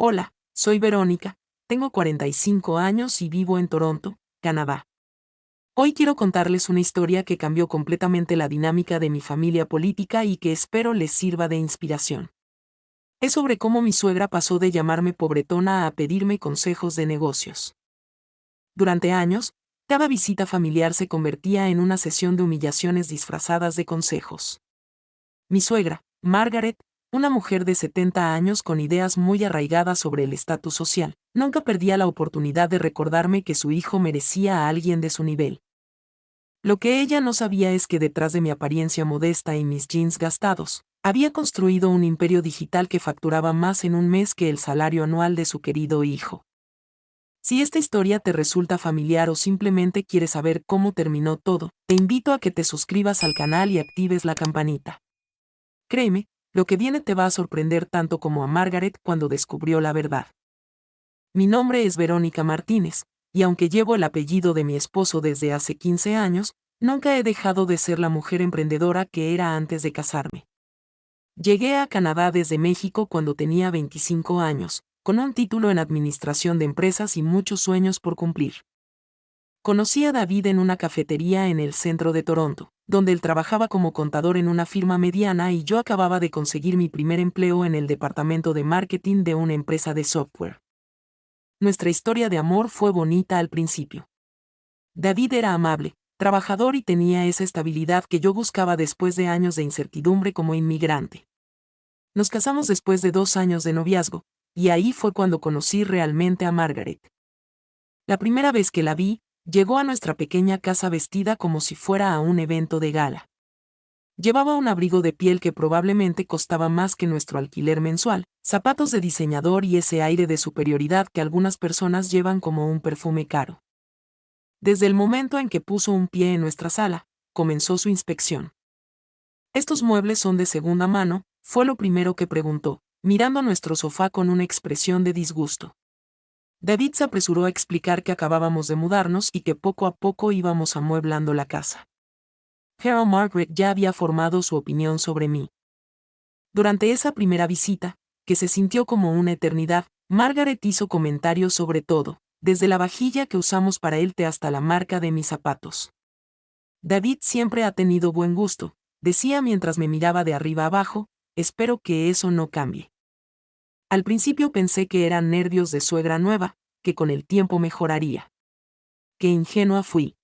Hola, soy Verónica, tengo 45 años y vivo en Toronto, Canadá. Hoy quiero contarles una historia que cambió completamente la dinámica de mi familia política y que espero les sirva de inspiración. Es sobre cómo mi suegra pasó de llamarme pobretona a pedirme consejos de negocios. Durante años, cada visita familiar se convertía en una sesión de humillaciones disfrazadas de consejos. Mi suegra, Margaret, una mujer de 70 años con ideas muy arraigadas sobre el estatus social, nunca perdía la oportunidad de recordarme que su hijo merecía a alguien de su nivel. Lo que ella no sabía es que detrás de mi apariencia modesta y mis jeans gastados, había construido un imperio digital que facturaba más en un mes que el salario anual de su querido hijo. Si esta historia te resulta familiar o simplemente quieres saber cómo terminó todo, te invito a que te suscribas al canal y actives la campanita. Créeme, lo que viene te va a sorprender tanto como a Margaret cuando descubrió la verdad. Mi nombre es Verónica Martínez, y aunque llevo el apellido de mi esposo desde hace 15 años, nunca he dejado de ser la mujer emprendedora que era antes de casarme. Llegué a Canadá desde México cuando tenía 25 años, con un título en administración de empresas y muchos sueños por cumplir. Conocí a David en una cafetería en el centro de Toronto, donde él trabajaba como contador en una firma mediana y yo acababa de conseguir mi primer empleo en el departamento de marketing de una empresa de software. Nuestra historia de amor fue bonita al principio. David era amable, trabajador y tenía esa estabilidad que yo buscaba después de años de incertidumbre como inmigrante. Nos casamos después de 2 años de noviazgo, y ahí fue cuando conocí realmente a Margaret. La primera vez que la vi, llegó a nuestra pequeña casa vestida como si fuera a un evento de gala. Llevaba un abrigo de piel que probablemente costaba más que nuestro alquiler mensual, zapatos de diseñador y ese aire de superioridad que algunas personas llevan como un perfume caro. Desde el momento en que puso un pie en nuestra sala, comenzó su inspección. «¿Estos muebles son de segunda mano?», fue lo primero que preguntó, mirando nuestro sofá con una expresión de disgusto. David se apresuró a explicar que acabábamos de mudarnos y que poco a poco íbamos amueblando la casa. Pero Margaret ya había formado su opinión sobre mí. Durante esa primera visita, que se sintió como una eternidad, Margaret hizo comentarios sobre todo, desde la vajilla que usamos para el té hasta la marca de mis zapatos. «David siempre ha tenido buen gusto», decía mientras me miraba de arriba abajo, «espero que eso no cambie». Al principio pensé que eran nervios de suegra nueva, que con el tiempo mejoraría. Qué ingenua fui.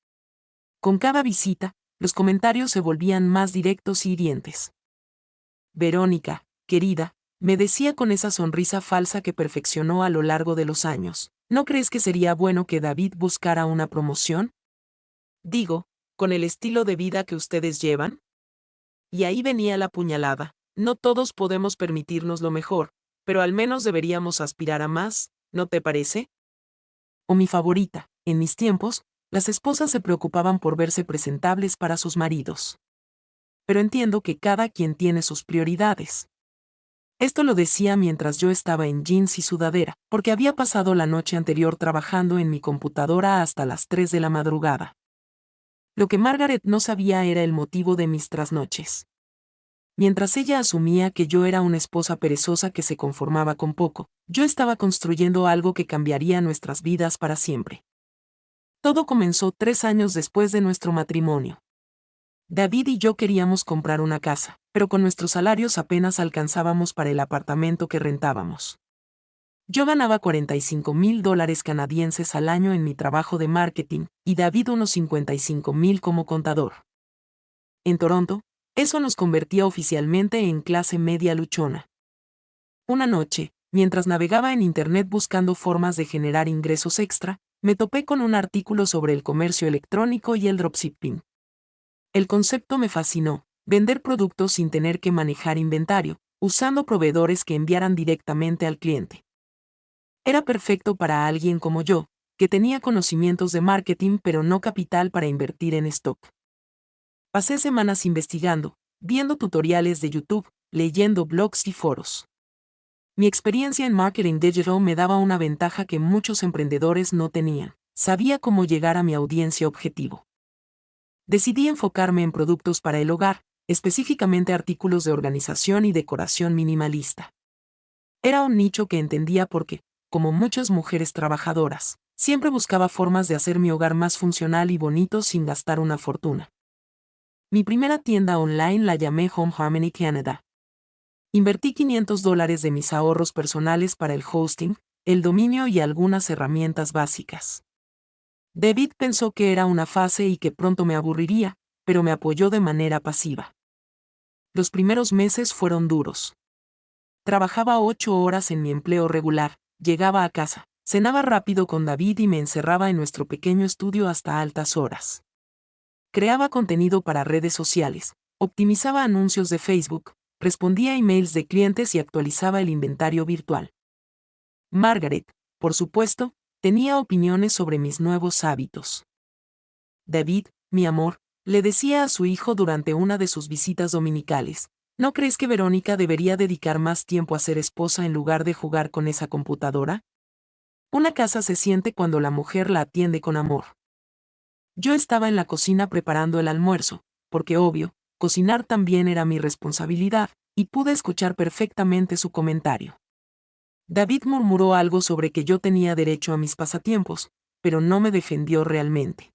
Con cada visita, los comentarios se volvían más directos y hirientes. «Verónica, querida», me decía con esa sonrisa falsa que perfeccionó a lo largo de los años, «¿no crees que sería bueno que David buscara una promoción? Digo, con el estilo de vida que ustedes llevan». Y ahí venía la puñalada. No todos podemos permitirnos lo mejor, pero al menos deberíamos aspirar a más, ¿no te parece? O mi favorita, en mis tiempos, las esposas se preocupaban por verse presentables para sus maridos. Pero entiendo que cada quien tiene sus prioridades. Esto lo decía mientras yo estaba en jeans y sudadera, porque había pasado la noche anterior trabajando en mi computadora hasta las 3 de la madrugada. Lo que Margaret no sabía era el motivo de mis trasnoches. Mientras ella asumía que yo era una esposa perezosa que se conformaba con poco, yo estaba construyendo algo que cambiaría nuestras vidas para siempre. Todo comenzó 3 años después de nuestro matrimonio. David y yo queríamos comprar una casa, pero con nuestros salarios apenas alcanzábamos para el apartamento que rentábamos. Yo ganaba $45,000 canadienses al año en mi trabajo de marketing, y David unos $55,000 como contador. En Toronto, eso nos convertía oficialmente en clase media luchona. Una noche, mientras navegaba en internet buscando formas de generar ingresos extra, me topé con un artículo sobre el comercio electrónico y el dropshipping. El concepto me fascinó: vender productos sin tener que manejar inventario, usando proveedores que enviaran directamente al cliente. Era perfecto para alguien como yo, que tenía conocimientos de marketing pero no capital para invertir en stock. Pasé semanas investigando, viendo tutoriales de YouTube, leyendo blogs y foros. Mi experiencia en marketing digital me daba una ventaja que muchos emprendedores no tenían: sabía cómo llegar a mi audiencia objetivo. Decidí enfocarme en productos para el hogar, específicamente artículos de organización y decoración minimalista. Era un nicho que entendía porque, como muchas mujeres trabajadoras, siempre buscaba formas de hacer mi hogar más funcional y bonito sin gastar una fortuna. Mi primera tienda online la llamé Home Harmony Canada. Invertí $500 de mis ahorros personales para el hosting, el dominio y algunas herramientas básicas. David pensó que era una fase y que pronto me aburriría, pero me apoyó de manera pasiva. Los primeros meses fueron duros. Trabajaba 8 horas en mi empleo regular, llegaba a casa, cenaba rápido con David y me encerraba en nuestro pequeño estudio hasta altas horas. Creaba contenido para redes sociales, optimizaba anuncios de Facebook, respondía a emails de clientes y actualizaba el inventario virtual. Margaret, por supuesto, tenía opiniones sobre mis nuevos hábitos. David, mi amor, le decía a su hijo durante una de sus visitas dominicales, ¿no crees que Verónica debería dedicar más tiempo a ser esposa en lugar de jugar con esa computadora? Una casa se siente cuando la mujer la atiende con amor. Yo estaba en la cocina preparando el almuerzo, porque obvio, cocinar también era mi responsabilidad, y pude escuchar perfectamente su comentario. David murmuró algo sobre que yo tenía derecho a mis pasatiempos, pero no me defendió realmente.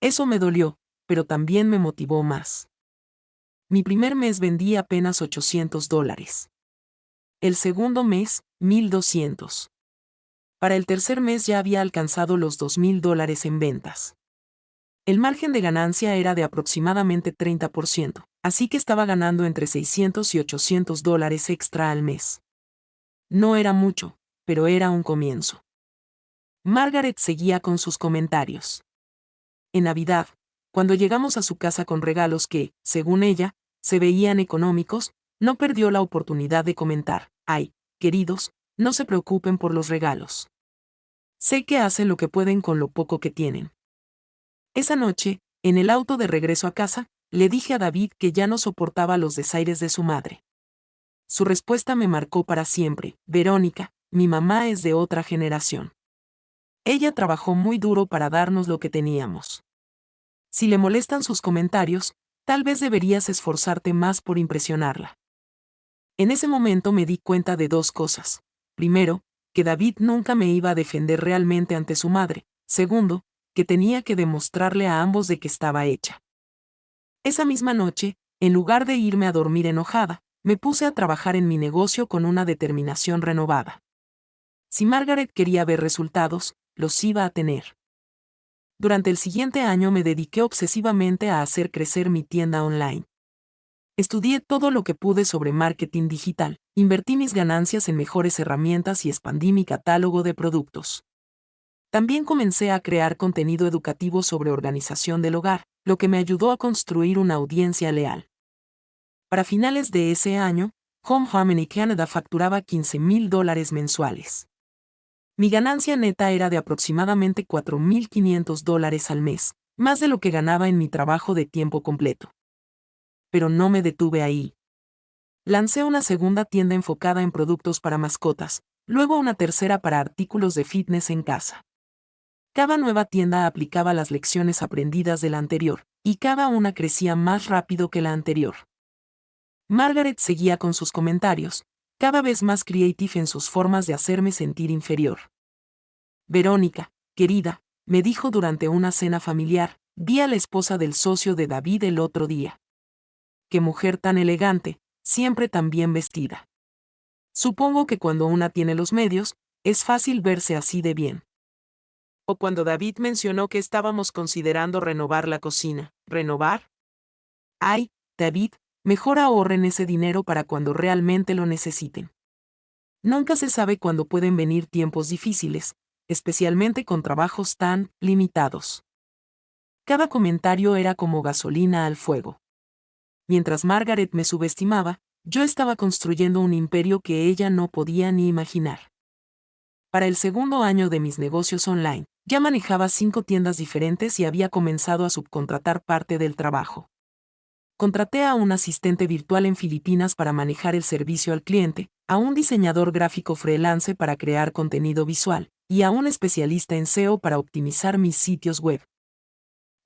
Eso me dolió, pero también me motivó más. Mi primer mes vendí apenas $800. El segundo mes, 1,200. Para el tercer mes ya había alcanzado los $2,000 en ventas. El margen de ganancia era de aproximadamente 30%, así que estaba ganando entre $600 y $800 extra al mes. No era mucho, pero era un comienzo. Margaret seguía con sus comentarios. En Navidad, cuando llegamos a su casa con regalos que, según ella, se veían económicos, no perdió la oportunidad de comentar, «Ay, queridos, no se preocupen por los regalos. Sé que hacen lo que pueden con lo poco que tienen». Esa noche, en el auto de regreso a casa, le dije a David que ya no soportaba los desaires de su madre. Su respuesta me marcó para siempre, «Verónica, mi mamá es de otra generación. Ella trabajó muy duro para darnos lo que teníamos. Si le molestan sus comentarios, tal vez deberías esforzarte más por impresionarla». En ese momento me di cuenta de dos cosas. Primero, que David nunca me iba a defender realmente ante su madre. Segundo, que tenía que demostrarle a ambos de que estaba hecha. Esa misma noche, en lugar de irme a dormir enojada, me puse a trabajar en mi negocio con una determinación renovada. Si Margaret quería ver resultados, los iba a tener. Durante el siguiente año me dediqué obsesivamente a hacer crecer mi tienda online. Estudié todo lo que pude sobre marketing digital, invertí mis ganancias en mejores herramientas y expandí mi catálogo de productos. También comencé a crear contenido educativo sobre organización del hogar, lo que me ayudó a construir una audiencia leal. Para finales de ese año, Home Harmony Canada facturaba $15,000 mensuales. Mi ganancia neta era de aproximadamente $4,500 al mes, más de lo que ganaba en mi trabajo de tiempo completo. Pero no me detuve ahí. Lancé una segunda tienda enfocada en productos para mascotas, luego una tercera para artículos de fitness en casa. Cada nueva tienda aplicaba las lecciones aprendidas de la anterior, y cada una crecía más rápido que la anterior. Margaret seguía con sus comentarios, cada vez más creative en sus formas de hacerme sentir inferior. «Verónica, querida», me dijo durante una cena familiar, «vi a la esposa del socio de David el otro día. Qué mujer tan elegante, siempre tan bien vestida. Supongo que cuando una tiene los medios, es fácil verse así de bien». O cuando David mencionó que estábamos considerando renovar la cocina. ¿Renovar? Ay, David, mejor ahorren ese dinero para cuando realmente lo necesiten. Nunca se sabe cuándo pueden venir tiempos difíciles, especialmente con trabajos tan limitados. Cada comentario era como gasolina al fuego. Mientras Margaret me subestimaba, yo estaba construyendo un imperio que ella no podía ni imaginar. Para el segundo año de mis negocios online, ya manejaba 5 tiendas diferentes y había comenzado a subcontratar parte del trabajo. Contraté a un asistente virtual en Filipinas para manejar el servicio al cliente, a un diseñador gráfico freelance para crear contenido visual, y a un especialista en SEO para optimizar mis sitios web.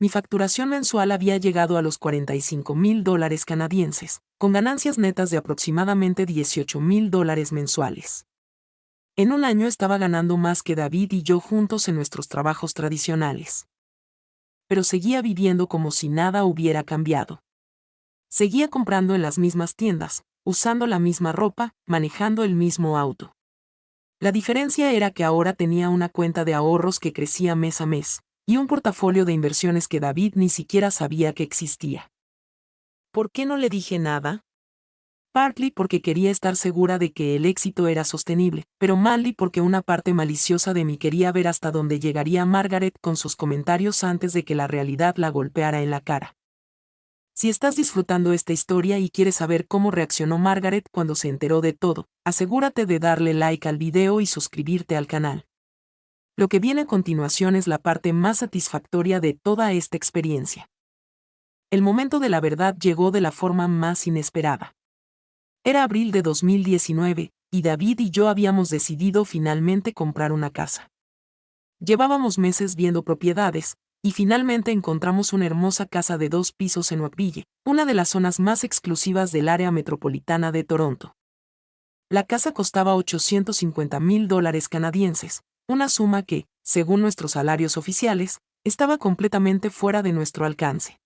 Mi facturación mensual había llegado a los $45,000 canadienses, con ganancias netas de aproximadamente $18,000 mensuales. En un año estaba ganando más que David y yo juntos en nuestros trabajos tradicionales. Pero seguía viviendo como si nada hubiera cambiado. Seguía comprando en las mismas tiendas, usando la misma ropa, manejando el mismo auto. La diferencia era que ahora tenía una cuenta de ahorros que crecía mes a mes, y un portafolio de inversiones que David ni siquiera sabía que existía. ¿Por qué no le dije nada? Partly porque quería estar segura de que el éxito era sostenible, pero mainly porque una parte maliciosa de mí quería ver hasta dónde llegaría Margaret con sus comentarios antes de que la realidad la golpeara en la cara. Si estás disfrutando esta historia y quieres saber cómo reaccionó Margaret cuando se enteró de todo, asegúrate de darle like al video y suscribirte al canal. Lo que viene a continuación es la parte más satisfactoria de toda esta experiencia. El momento de la verdad llegó de la forma más inesperada. Era abril de 2019, y David y yo habíamos decidido finalmente comprar una casa. Llevábamos meses viendo propiedades, y finalmente encontramos una hermosa casa de 2 pisos en Oakville, una de las zonas más exclusivas del área metropolitana de Toronto. La casa costaba $850,000 canadienses, una suma que, según nuestros salarios oficiales, estaba completamente fuera de nuestro alcance.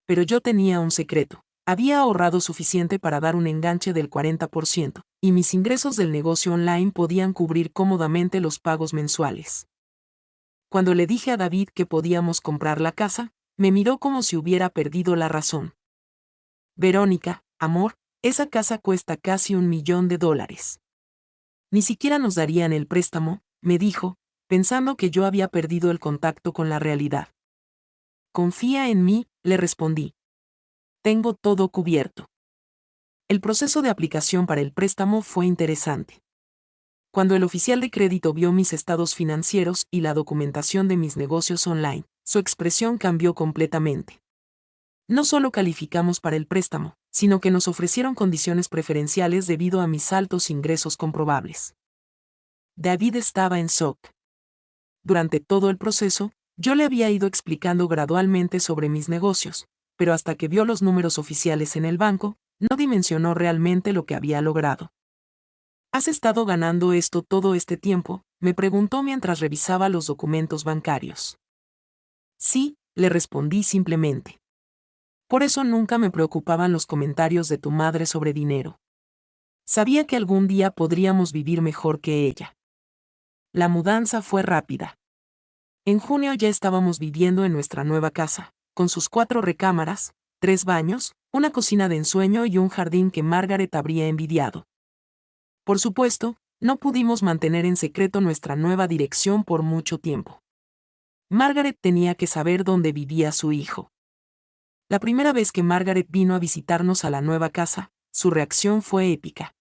Pero yo tenía un secreto. Había ahorrado suficiente para dar un enganche del 40%, y mis ingresos del negocio online podían cubrir cómodamente los pagos mensuales. Cuando le dije a David que podíamos comprar la casa, me miró como si hubiera perdido la razón. Verónica, amor, esa casa cuesta casi $1 millón. Ni siquiera nos darían el préstamo, me dijo, pensando que yo había perdido el contacto con la realidad. Confía en mí, le respondí. Tengo todo cubierto. El proceso de aplicación para el préstamo fue interesante. Cuando el oficial de crédito vio mis estados financieros y la documentación de mis negocios online, su expresión cambió completamente. No solo calificamos para el préstamo, sino que nos ofrecieron condiciones preferenciales debido a mis altos ingresos comprobables. David estaba en shock. Durante todo el proceso, yo le había ido explicando gradualmente sobre mis negocios, pero hasta que vio los números oficiales en el banco, no dimensionó realmente lo que había logrado. ¿Has estado ganando esto todo este tiempo?, me preguntó mientras revisaba los documentos bancarios. Sí, le respondí simplemente. Por eso nunca me preocupaban los comentarios de tu madre sobre dinero. Sabía que algún día podríamos vivir mejor que ella. La mudanza fue rápida. En junio ya estábamos viviendo en nuestra nueva casa, con sus 4 recámaras, 3 baños, una cocina de ensueño y un jardín que Margaret habría envidiado. Por supuesto, no pudimos mantener en secreto nuestra nueva dirección por mucho tiempo. Margaret tenía que saber dónde vivía su hijo. La primera vez que Margaret vino a visitarnos a la nueva casa, su reacción fue épica.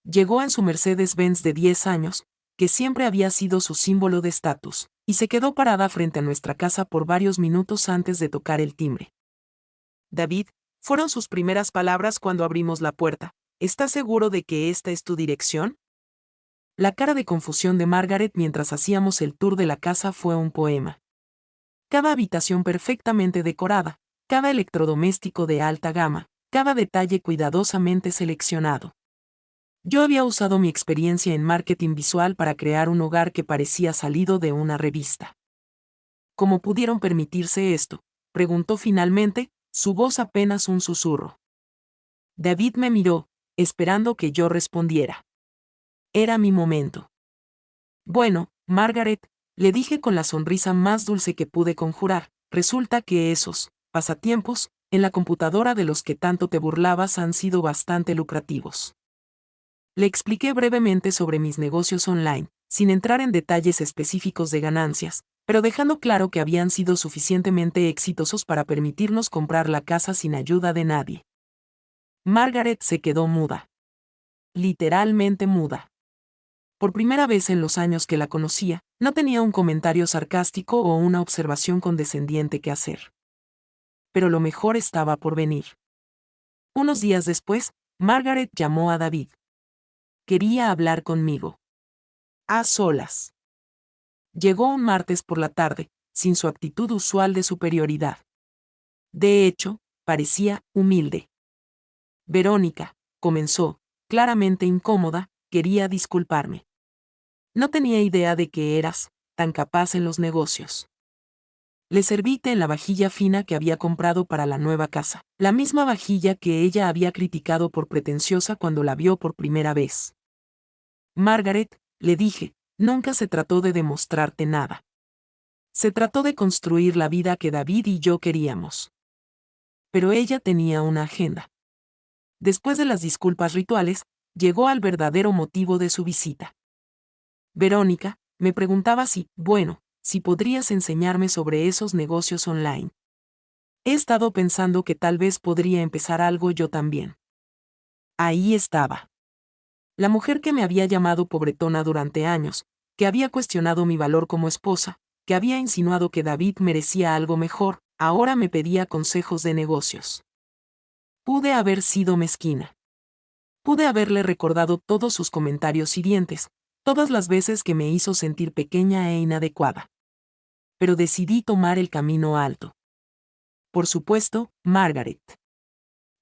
Llegó en su Mercedes-Benz de 10 años, que siempre había sido su símbolo de estatus, y se quedó parada frente a nuestra casa por varios minutos antes de tocar el timbre. David, fueron sus primeras palabras cuando abrimos la puerta. ¿Estás seguro de que esta es tu dirección? La cara de confusión de Margaret mientras hacíamos el tour de la casa fue un poema. Cada habitación perfectamente decorada, cada electrodoméstico de alta gama, cada detalle cuidadosamente seleccionado. Yo había usado mi experiencia en marketing visual para crear un hogar que parecía salido de una revista. ¿Cómo pudieron permitirse esto?, preguntó finalmente, su voz apenas un susurro. David me miró, esperando que yo respondiera. Era mi momento. Bueno, Margaret, le dije con la sonrisa más dulce que pude conjurar, resulta que esos pasatiempos en la computadora de los que tanto te burlabas han sido bastante lucrativos. Le expliqué brevemente sobre mis negocios online, sin entrar en detalles específicos de ganancias, pero dejando claro que habían sido suficientemente exitosos para permitirnos comprar la casa sin ayuda de nadie. Margaret se quedó muda. Literalmente muda. Por primera vez en los años que la conocía, no tenía un comentario sarcástico o una observación condescendiente que hacer. Pero lo mejor estaba por venir. Unos días después, Margaret llamó a David. Quería hablar conmigo. A solas. Llegó un martes por la tarde, sin su actitud usual de superioridad. De hecho, parecía humilde. Verónica, comenzó, claramente incómoda, quería disculparme. No tenía idea de que eras tan capaz en los negocios. Le serví té en la vajilla fina que había comprado para la nueva casa, la misma vajilla que ella había criticado por pretenciosa cuando la vio por primera vez. Margaret, le dije, nunca se trató de demostrarte nada. Se trató de construir la vida que David y yo queríamos. Pero ella tenía una agenda. Después de las disculpas rituales, llegó al verdadero motivo de su visita. Verónica, me preguntaba si podrías enseñarme sobre esos negocios online. He estado pensando que tal vez podría empezar algo yo también. Ahí estaba. La mujer que me había llamado pobretona durante años, que había cuestionado mi valor como esposa, que había insinuado que David merecía algo mejor, ahora me pedía consejos de negocios. Pude haber sido mezquina. Pude haberle recordado todos sus comentarios hirientes, todas las veces que me hizo sentir pequeña e inadecuada. Pero decidí tomar el camino alto. Por supuesto, Margaret.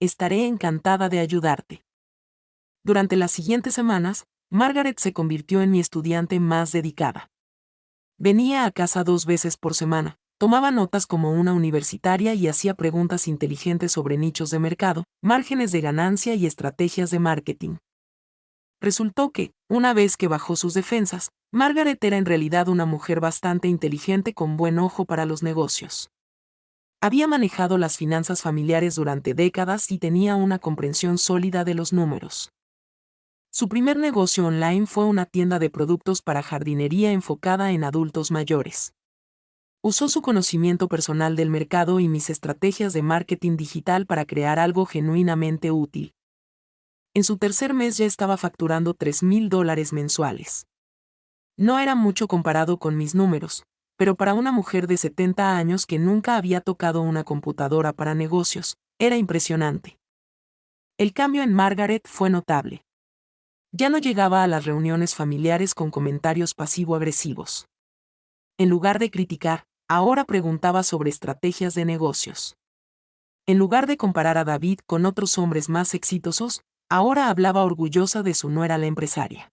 Estaré encantada de ayudarte. Durante las siguientes semanas, Margaret se convirtió en mi estudiante más dedicada. Venía a casa 2 veces por semana, tomaba notas como una universitaria y hacía preguntas inteligentes sobre nichos de mercado, márgenes de ganancia y estrategias de marketing. Resultó que, una vez que bajó sus defensas, Margaret era en realidad una mujer bastante inteligente con buen ojo para los negocios. Había manejado las finanzas familiares durante décadas y tenía una comprensión sólida de los números. Su primer negocio online fue una tienda de productos para jardinería enfocada en adultos mayores. Usó su conocimiento personal del mercado y mis estrategias de marketing digital para crear algo genuinamente útil. En su tercer mes ya estaba facturando $3,000 mensuales. No era mucho comparado con mis números, pero para una mujer de 70 años que nunca había tocado una computadora para negocios, era impresionante. El cambio en Margaret fue notable. Ya no llegaba a las reuniones familiares con comentarios pasivo-agresivos. En lugar de criticar, ahora preguntaba sobre estrategias de negocios. En lugar de comparar a David con otros hombres más exitosos, ahora hablaba orgullosa de su nuera la empresaria.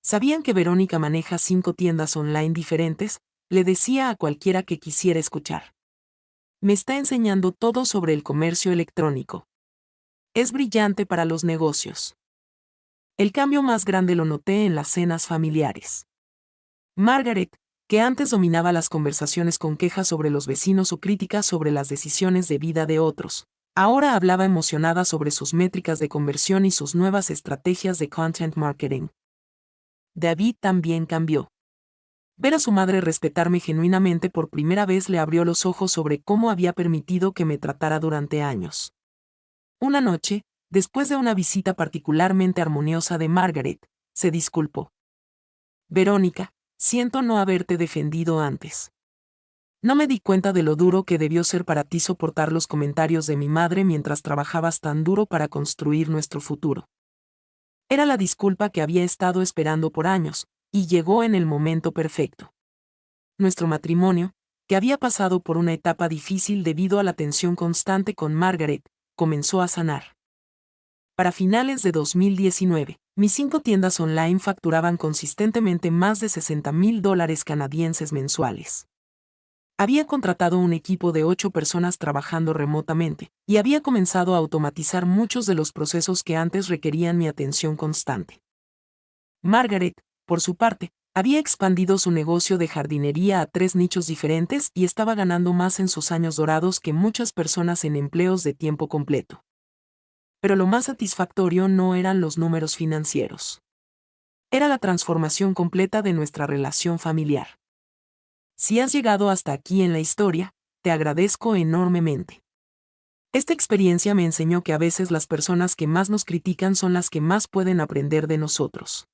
¿Sabían que Verónica maneja 5 tiendas online diferentes?, le decía a cualquiera que quisiera escuchar. Me está enseñando todo sobre el comercio electrónico. Es brillante para los negocios. El cambio más grande lo noté en las cenas familiares. Margaret, que antes dominaba las conversaciones con quejas sobre los vecinos o críticas sobre las decisiones de vida de otros, ahora hablaba emocionada sobre sus métricas de conversión y sus nuevas estrategias de content marketing. David también cambió. Ver a su madre respetarme genuinamente por primera vez le abrió los ojos sobre cómo había permitido que me tratara durante años. Una noche, después de una visita particularmente armoniosa de Margaret, se disculpó. Verónica, siento no haberte defendido antes. No me di cuenta de lo duro que debió ser para ti soportar los comentarios de mi madre mientras trabajabas tan duro para construir nuestro futuro. Era la disculpa que había estado esperando por años, y llegó en el momento perfecto. Nuestro matrimonio, que había pasado por una etapa difícil debido a la tensión constante con Margaret, comenzó a sanar. Para finales de 2019, mis 5 tiendas online facturaban consistentemente más de $60,000 canadienses mensuales. Había contratado un equipo de 8 personas trabajando remotamente, y había comenzado a automatizar muchos de los procesos que antes requerían mi atención constante. Margaret, por su parte, había expandido su negocio de jardinería a 3 nichos diferentes y estaba ganando más en sus años dorados que muchas personas en empleos de tiempo completo. Pero lo más satisfactorio no eran los números financieros. Era la transformación completa de nuestra relación familiar. Si has llegado hasta aquí en la historia, te agradezco enormemente. Esta experiencia me enseñó que a veces las personas que más nos critican son las que más pueden aprender de nosotros.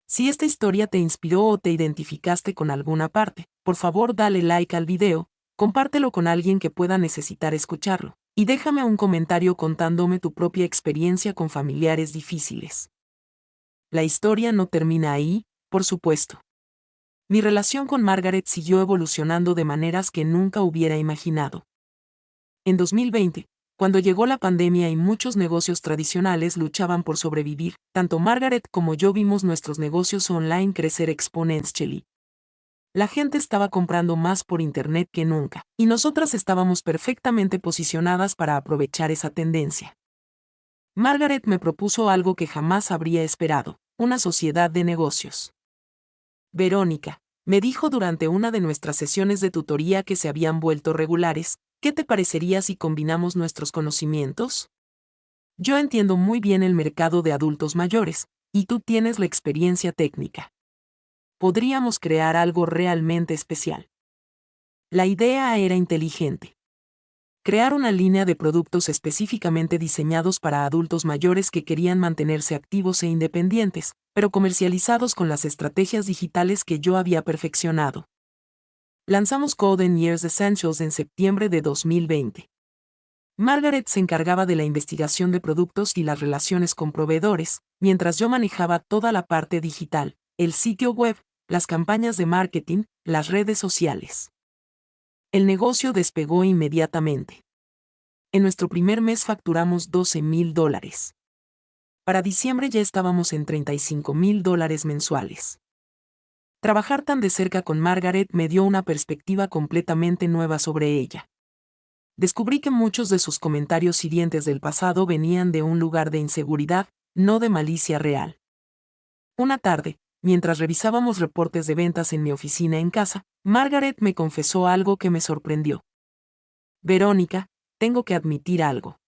Si esta historia te inspiró o te identificaste con alguna parte, por favor dale like al video, compártelo con alguien que pueda necesitar escucharlo, y déjame un comentario contándome tu propia experiencia con familiares difíciles. La historia no termina ahí, por supuesto. Mi relación con Margaret siguió evolucionando de maneras que nunca hubiera imaginado. En 2020, cuando llegó la pandemia y muchos negocios tradicionales luchaban por sobrevivir, tanto Margaret como yo vimos nuestros negocios online crecer exponentially. La gente estaba comprando más por internet que nunca, y nosotras estábamos perfectamente posicionadas para aprovechar esa tendencia. Margaret me propuso algo que jamás habría esperado, una sociedad de negocios. Verónica, me dijo durante una de nuestras sesiones de tutoría que se habían vuelto regulares, ¿qué te parecería si combinamos nuestros conocimientos? Yo entiendo muy bien el mercado de adultos mayores, y tú tienes la experiencia técnica. Podríamos crear algo realmente especial. La idea era inteligente. Crear una línea de productos específicamente diseñados para adultos mayores que querían mantenerse activos e independientes, pero comercializados con las estrategias digitales que yo había perfeccionado. Lanzamos Golden Years Essentials en septiembre de 2020. Margaret se encargaba de la investigación de productos y las relaciones con proveedores, mientras yo manejaba toda la parte digital, el sitio web, las campañas de marketing, las redes sociales. El negocio despegó inmediatamente. En nuestro primer mes facturamos $12,000. Para diciembre ya estábamos en $35,000 mensuales. Trabajar tan de cerca con Margaret me dio una perspectiva completamente nueva sobre ella. Descubrí que muchos de sus comentarios hirientes del pasado venían de un lugar de inseguridad, no de malicia real. Una tarde, mientras revisábamos reportes de ventas en mi oficina en casa, Margaret me confesó algo que me sorprendió. Verónica, tengo que admitir algo.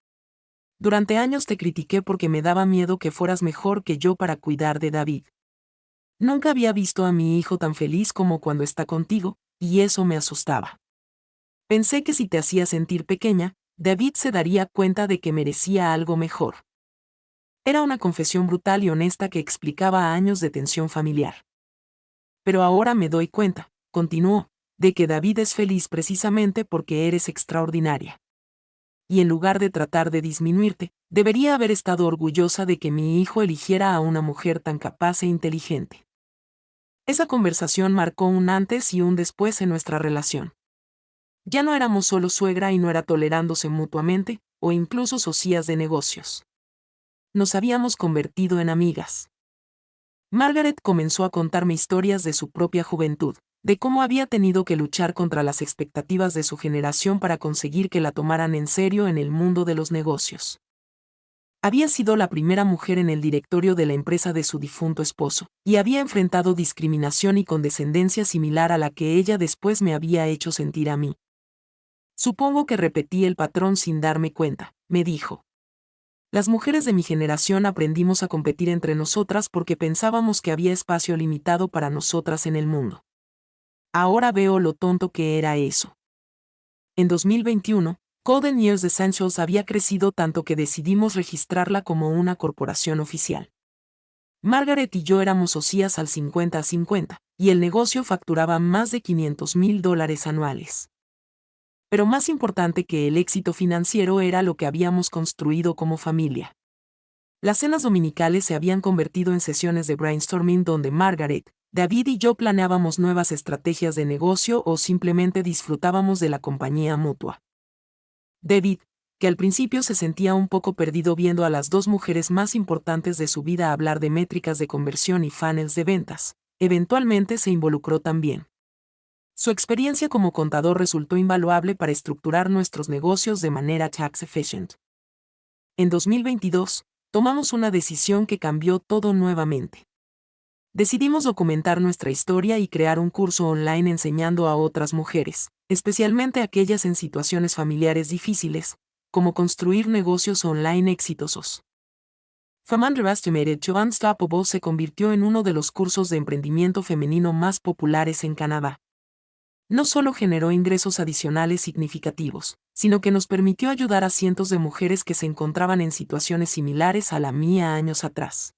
Durante años te critiqué porque me daba miedo que fueras mejor que yo para cuidar de David. Nunca había visto a mi hijo tan feliz como cuando está contigo, y eso me asustaba. Pensé que si te hacía sentir pequeña, David se daría cuenta de que merecía algo mejor. Era una confesión brutal y honesta que explicaba años de tensión familiar. Pero ahora me doy cuenta, continuó, de que David es feliz precisamente porque eres extraordinaria. Y en lugar de tratar de disminuirte, debería haber estado orgullosa de que mi hijo eligiera a una mujer tan capaz e inteligente. Esa conversación marcó un antes y un después en nuestra relación. Ya no éramos solo suegra y nuera tolerándose mutuamente, o incluso socias de negocios. Nos habíamos convertido en amigas. Margaret comenzó a contarme historias de su propia juventud, de cómo había tenido que luchar contra las expectativas de su generación para conseguir que la tomaran en serio en el mundo de los negocios. Había sido la primera mujer en el directorio de la empresa de su difunto esposo, y había enfrentado discriminación y condescendencia similar a la que ella después me había hecho sentir a mí. Supongo que repetí el patrón sin darme cuenta, me dijo. Las mujeres de mi generación aprendimos a competir entre nosotras porque pensábamos que había espacio limitado para nosotras en el mundo. Ahora veo lo tonto que era eso. En 2021, Golden Years Essentials había crecido tanto que decidimos registrarla como una corporación oficial. Margaret y yo éramos socias al 50-50, y el negocio facturaba más de $500,000 anuales. Pero más importante que el éxito financiero era lo que habíamos construido como familia. Las cenas dominicales se habían convertido en sesiones de brainstorming donde Margaret, David y yo planeábamos nuevas estrategias de negocio o simplemente disfrutábamos de la compañía mutua. David, que al principio se sentía un poco perdido viendo a las dos mujeres más importantes de su vida hablar de métricas de conversión y funnels de ventas, eventualmente se involucró también. Su experiencia como contador resultó invaluable para estructurar nuestros negocios de manera tax efficient. En 2022, tomamos una decisión que cambió todo nuevamente. Decidimos documentar nuestra historia y crear un curso online enseñando a otras mujeres, especialmente aquellas en situaciones familiares difíciles, cómo construir negocios online exitosos. From Underestimated to Unstoppable se convirtió en uno de los cursos de emprendimiento femenino más populares en Canadá. No solo generó ingresos adicionales significativos, sino que nos permitió ayudar a cientos de mujeres que se encontraban en situaciones similares a la mía años atrás.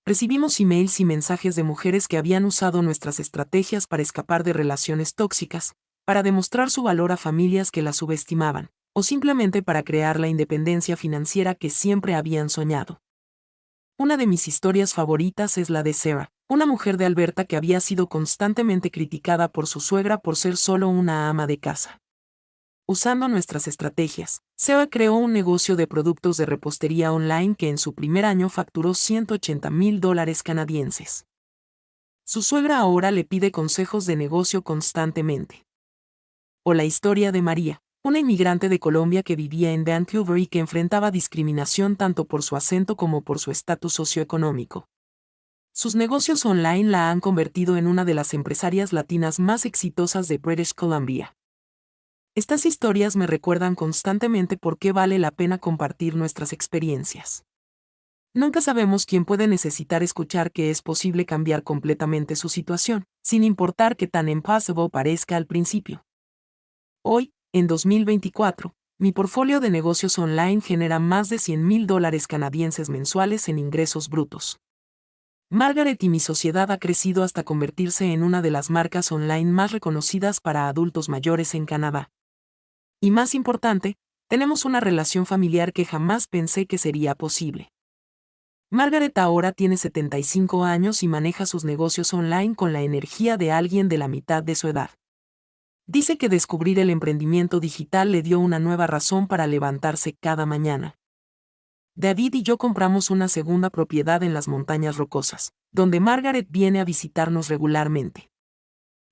Recibimos emails y mensajes de mujeres que habían usado nuestras estrategias para escapar de relaciones tóxicas, para demostrar su valor a familias que las subestimaban, o simplemente para crear la independencia financiera que siempre habían soñado. Una de mis historias favoritas es la de Sarah, una mujer de Alberta que había sido constantemente criticada por su suegra por ser solo una ama de casa. Usando nuestras estrategias, Seba creó un negocio de productos de repostería online que en su primer año facturó $180,000 canadienses. Su suegra ahora le pide consejos de negocio constantemente. O la historia de María, una inmigrante de Colombia que vivía en Vancouver y que enfrentaba discriminación tanto por su acento como por su estatus socioeconómico. Sus negocios online la han convertido en una de las empresarias latinas más exitosas de British Columbia. Estas historias me recuerdan constantemente por qué vale la pena compartir nuestras experiencias. Nunca sabemos quién puede necesitar escuchar que es posible cambiar completamente su situación, sin importar qué tan impossible parezca al principio. Hoy, en 2024, mi portfolio de negocios online genera más de $100,000 canadienses mensuales en ingresos brutos. Margaret y mi sociedad ha crecido hasta convertirse en una de las marcas online más reconocidas para adultos mayores en Canadá. Y más importante, tenemos una relación familiar que jamás pensé que sería posible. Margaret ahora tiene 75 años y maneja sus negocios online con la energía de alguien de la mitad de su edad. Dice que descubrir el emprendimiento digital le dio una nueva razón para levantarse cada mañana. David y yo compramos una segunda propiedad en las Montañas Rocosas, donde Margaret viene a visitarnos regularmente.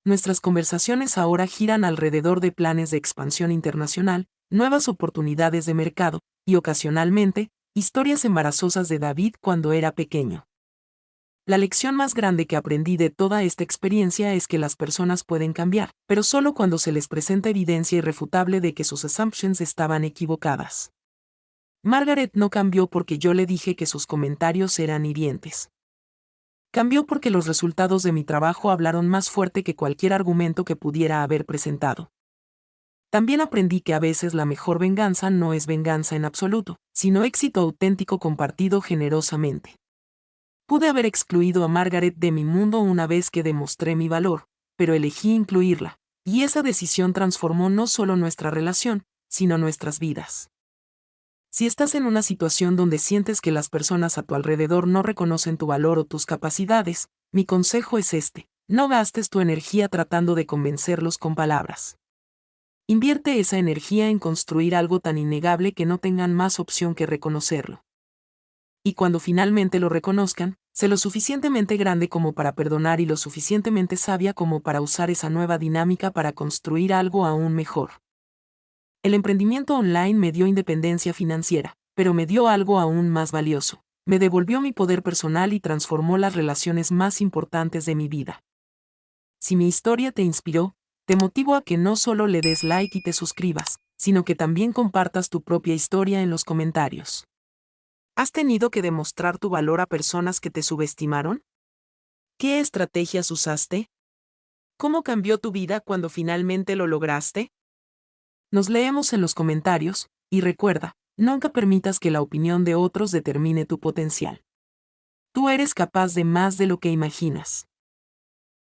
Nuestras conversaciones ahora giran alrededor de planes de expansión internacional, nuevas oportunidades de mercado, y ocasionalmente, historias embarazosas de David cuando era pequeño. La lección más grande que aprendí de toda esta experiencia es que las personas pueden cambiar, pero solo cuando se les presenta evidencia irrefutable de que sus assumptions estaban equivocadas. Margaret no cambió porque yo le dije que sus comentarios eran hirientes. Cambió porque los resultados de mi trabajo hablaron más fuerte que cualquier argumento que pudiera haber presentado. También aprendí que a veces la mejor venganza no es venganza en absoluto, sino éxito auténtico compartido generosamente. Pude haber excluido a Margaret de mi mundo una vez que demostré mi valor, pero elegí incluirla, y esa decisión transformó no solo nuestra relación, sino nuestras vidas. Si estás en una situación donde sientes que las personas a tu alrededor no reconocen tu valor o tus capacidades, mi consejo es este: no gastes tu energía tratando de convencerlos con palabras. Invierte esa energía en construir algo tan innegable que no tengan más opción que reconocerlo. Y cuando finalmente lo reconozcan, sé lo suficientemente grande como para perdonar y lo suficientemente sabia como para usar esa nueva dinámica para construir algo aún mejor. El emprendimiento online me dio independencia financiera, pero me dio algo aún más valioso. Me devolvió mi poder personal y transformó las relaciones más importantes de mi vida. Si mi historia te inspiró, te motivo a que no solo le des like y te suscribas, sino que también compartas tu propia historia en los comentarios. ¿Has tenido que demostrar tu valor a personas que te subestimaron? ¿Qué estrategias usaste? ¿Cómo cambió tu vida cuando finalmente lo lograste? Nos leemos en los comentarios, y recuerda, nunca permitas que la opinión de otros determine tu potencial. Tú eres capaz de más de lo que imaginas.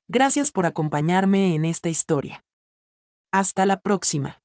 Gracias por acompañarme en esta historia. Hasta la próxima.